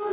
कोई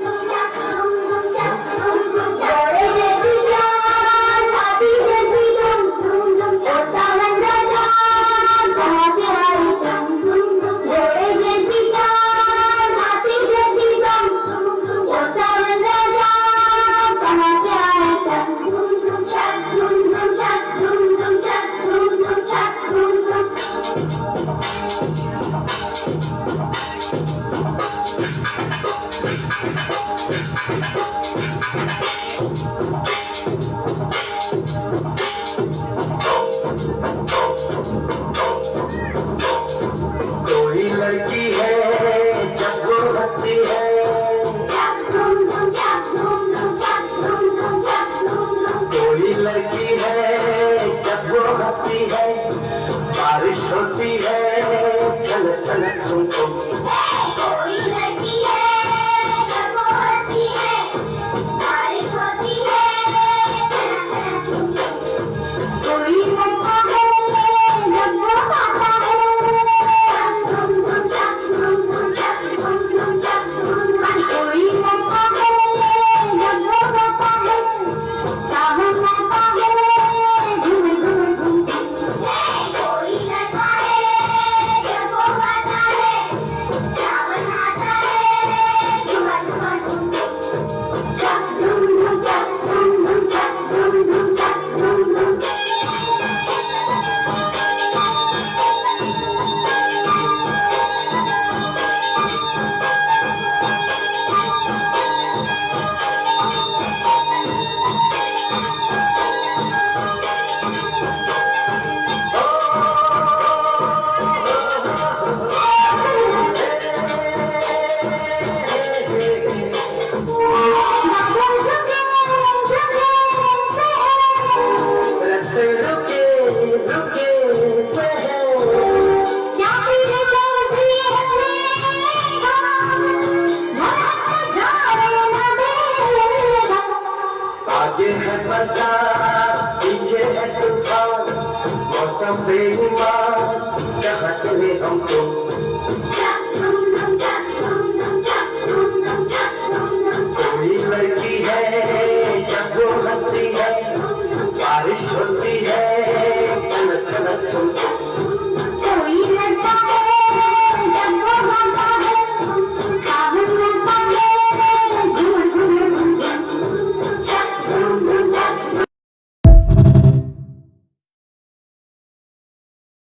लड़की है जब वो हंसती है, कोई लड़की है जब वो हंसती है, बारिश होती है छलक छलक झुम झुम। कोई लड़की है जब वो हंसती है, बारिश होती है छलक छलक झुम झुम। कोई लड़का है जब वो गाता है, झुम झुम झक झुम झुम झक झुम झुम झक झुम झुम। कोई लड़का है जब वो गाता है, सावन आता है झूम झूम झूम। कोई लड़का है जब वो गाता है, सावन आता है झूम झूम झूम। झक झुम झुम झक झुम झुम झक झुम झुम झक झुम झुम। रास्ते रुके रुके से है, आगे है बरसात पीछे है तूफान, मौसम बेईमान